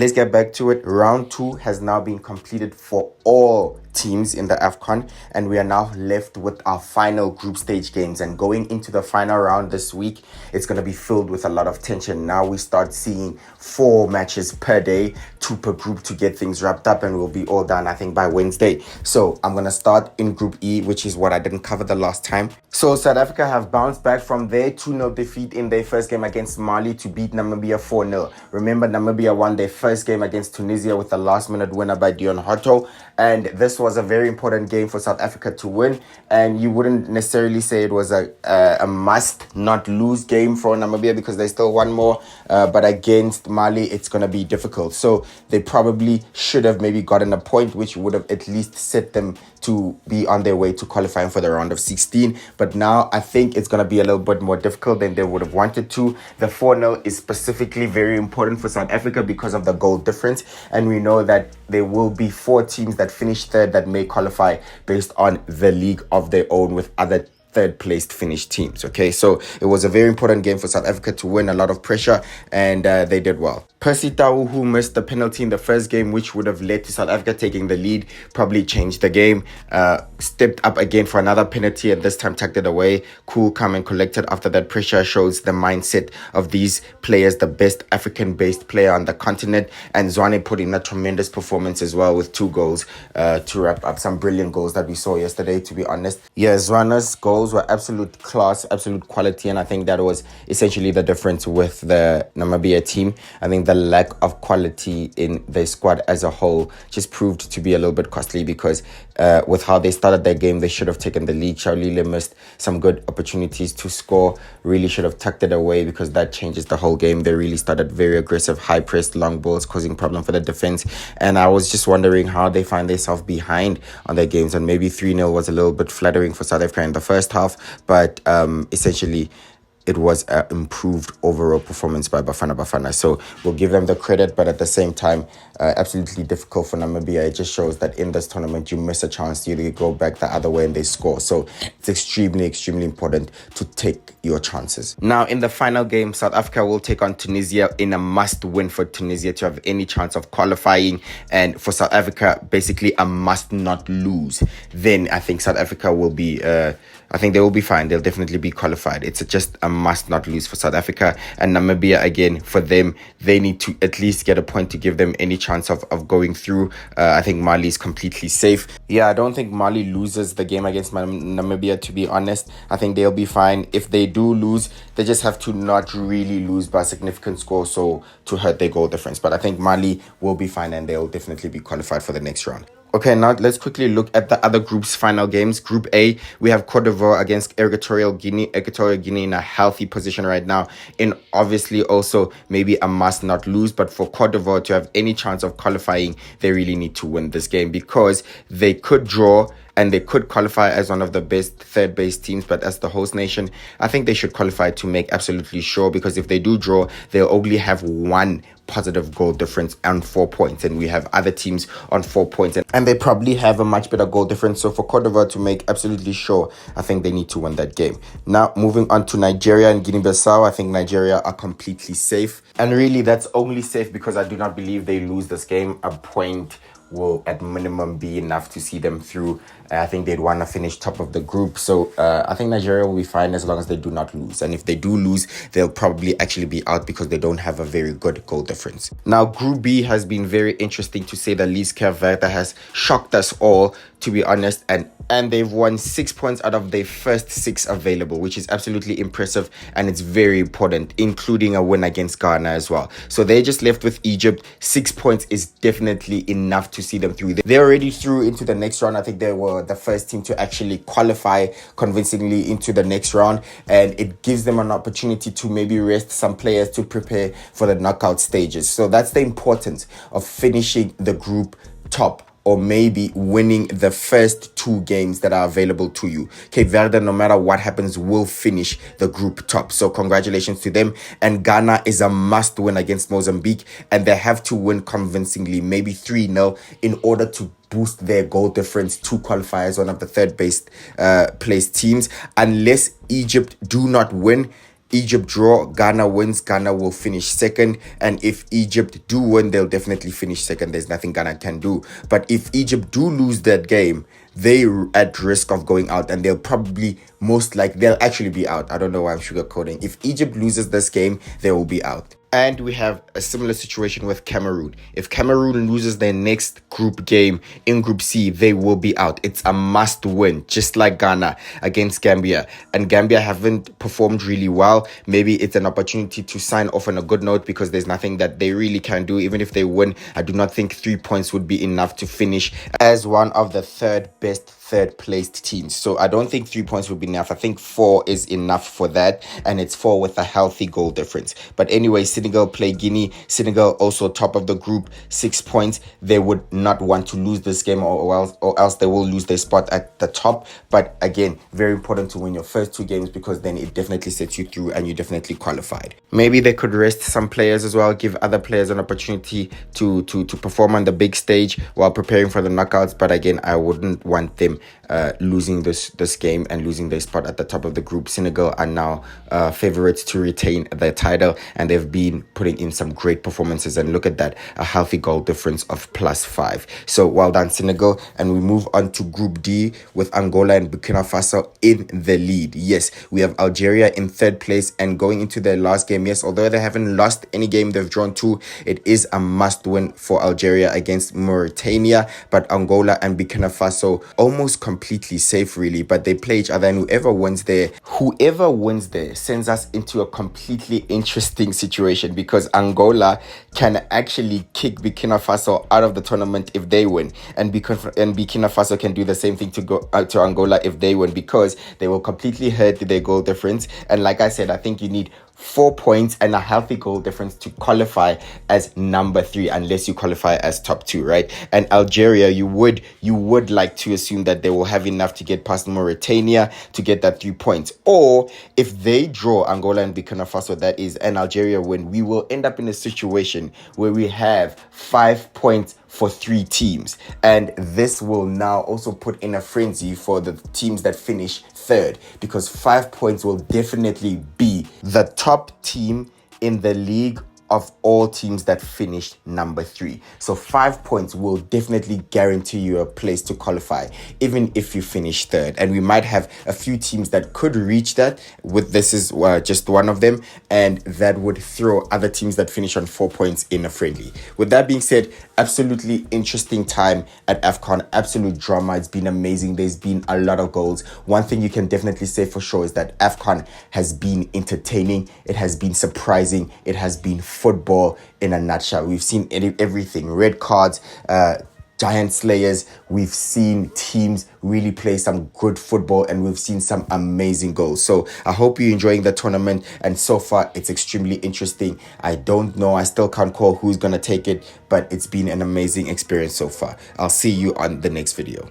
let's get back to it. Round 2 has now been completed for all teams in the AFCON, and we are now left with our final group stage games. And going into the final round this week, it's going to be filled with a lot of tension. Now we start seeing 4 matches per day, 2 per group, to get things wrapped up, and we'll be all done, I think, by Wednesday. So I'm going to start in Group E, which is what I didn't cover the last time. So South Africa have bounced back from their 2-0 defeat in their first game against Mali to beat Namibia 4-0. Remember, Namibia won their first game against Tunisia with a last-minute winner by Dion Hotto, and this was a very important game for South Africa to win. And you wouldn't necessarily say it was a must-not-lose game for Namibia, because they still won more, but against Mali, it's going to be difficult. So they probably should have maybe gotten a point, which would have at least set them to be on their way to qualifying for the round of 16. But now I think it's going to be a little bit more difficult than they would have wanted to. The 4-0 is specifically very important for South Africa because of the goal difference. And we know that there will be 4 teams that finish third that may qualify based on the league of their own with other third-placed finished teams. Okay, so it was a very important game for South Africa to win, a lot of pressure, and they did well. Percy Tau, who missed the penalty in the first game, which would have led to South Africa taking the lead, probably changed the game, stepped up again for another penalty, and this time tucked it away. Cool, calm, and collected after that pressure shows the mindset of these players, the best African-based player on the continent. And Zwane put in a tremendous performance as well with 2 goals to wrap up some brilliant goals that we saw yesterday, to be honest. Yeah, Zwane's goals were absolute class, absolute quality, and I think that was essentially the difference with the Namibia team. I think the lack of quality in their squad as a whole just proved to be a little bit costly, because with how they started their game, they should have taken the lead. Shaulile missed some good opportunities to score, really should have tucked it away, because that changes the whole game. They really started very aggressive, high pressed, long balls, causing problem for the defense. And I was just wondering how they find themselves behind on their games, and maybe 3-0 was a little bit flattering for South Africa in the first half, but essentially it was an improved overall performance by Bafana. So we'll give them the credit, but at the same time, absolutely difficult for Namibia. It just shows that in this tournament, you miss a chance, you go back the other way and they score. So it's extremely, extremely important to take your chances. Now, in the final game, South Africa will take on Tunisia in a must-win for Tunisia to have any chance of qualifying. And for South Africa, basically a must-not-lose. Then I think South Africa will be... I think they will be fine. They'll definitely be qualified. It's just a must not lose for South Africa. And Namibia, again, for them, they need to at least get a point to give them any chance of going through. I think Mali is completely safe. Yeah, I don't think Mali loses the game against Namibia, to be honest. I think they'll be fine. If they do lose, they just have to not really lose by a significant score, so to hurt their goal difference. But I think Mali will be fine, and they'll definitely be qualified for the next round. Okay, now let's quickly look at the other group's final games. Group A, we have Cote d'Ivoire against Equatorial Guinea. Equatorial Guinea in a healthy position right now, and obviously also maybe a must not lose. But for Cote d'Ivoire to have any chance of qualifying, they really need to win this game, because they could draw and they could qualify as one of the best third-based teams. But as the host nation, I think they should qualify to make absolutely sure, because if they do draw, they'll only have 1 positive goal difference and 4 points, and we have other teams on 4 points, and they probably have a much better goal difference. So for Cote d'Ivoire to make absolutely sure, I think they need to win that game. Now, moving on to Nigeria and Guinea-Bissau, I think Nigeria are completely safe, and really that's only safe because I do not believe they lose this game. A point will at minimum be enough to see them through. I think they'd want to finish top of the group. So I think Nigeria will be fine as long as they do not lose. And if they do lose, they'll probably actually be out because they don't have a very good goal difference. Now, Group B has been very interesting to say the least. Cape Verde has shocked us all, to be honest. And they've won 6 points out of their first 6 available, which is absolutely impressive. And it's very important, including a win against Ghana as well. So they just left with Egypt. 6 points is definitely enough to see them through. They're already through into the next round. I think they were the first team to actually qualify convincingly into the next round, and it gives them an opportunity to maybe rest some players to prepare for the knockout stages. So that's the importance of finishing the group top, or maybe winning the first 2 games that are available to you. Cape Verde, no matter what happens, will finish the group top. So congratulations to them. And Ghana is a must win against Mozambique, and they have to win convincingly, maybe 3-0, in order to boost their goal difference to qualify as one of the third-based place teams. Unless Egypt do not win, Egypt draw, Ghana wins, Ghana will finish second. And if Egypt do win, they'll definitely finish second. There's nothing Ghana can do. But if Egypt do lose that game, they're at risk of going out, and they'll actually be out. I don't know why I'm sugarcoating. If Egypt loses this game, they will be out. And we have a similar situation with Cameroon. If Cameroon loses their next group game in Group C, they will be out. It's a must win, just like Ghana against Gambia. And Gambia haven't performed really well. Maybe it's an opportunity to sign off on a good note, because there's nothing that they really can do. Even if they win, I do not think 3 points would be enough to finish as one of the third placed teams. So I don't think 3 points would be enough. I think 4 is enough for that, and it's 4 with a healthy goal difference. But anyway, Senegal play Guinea. Senegal also top of the group, 6 points. They would not want to lose this game, or else they will lose their spot at the top. But again, very important to win your first 2 games, because then it definitely sets you through and you definitely qualified. Maybe they could rest some players as well, give other players an opportunity to perform on the big stage while preparing for the knockouts. But again, I wouldn't want them losing this game and losing their spot at the top of the group. Senegal are now favorites to retain their title, and they've been putting in some great performances. And look at that, a healthy goal difference of +5. So well done, Senegal. And we move on to Group D with Angola and Burkina Faso in the lead. Yes, we have Algeria in 3rd place and going into their last game. Yes, although they haven't lost any game, they've drawn 2. It is a must win for Algeria against Mauritania. But Angola and Burkina Faso almost completely safe, really. But they play each other, and whoever wins there sends us into a completely interesting situation, because Angola can actually kick Burkina Faso out of the tournament if they win, and Burkina Faso can do the same thing to go to Angola if they win, because they will completely hurt their goal difference. And like I said, I think you need 4 points and a healthy goal difference to qualify as number 3, unless you qualify as top 2, right? And Algeria, you would like to assume that they will have enough to get past Mauritania to get that 3 points. Or if they draw Angola and Burkina Faso, that is, and Algeria win, we will end up in a situation where we have 5 points for 3 teams. And this will now also put in a frenzy for the teams that finish 3rd, because 5 points will definitely be the top team in the league of all teams that finished number 3. So 5 points will definitely guarantee you a place to qualify, even if you finish 3rd. And we might have a few teams that could reach that. This is just one of them, and that would throw other teams that finish on 4 points in a friendly. With that being said, absolutely interesting time at AFCON. Absolute drama. It's been amazing. There's been a lot of goals. One thing you can definitely say for sure is that AFCON has been entertaining. It has been surprising. It has been football in a nutshell. We've seen everything. Red cards, giant slayers. We've seen teams really play some good football, and we've seen some amazing goals. So I hope you're enjoying the tournament, and so far it's extremely interesting. I don't know, I still can't call who's gonna take it, but it's been an amazing experience so far. I'll see you on the next video.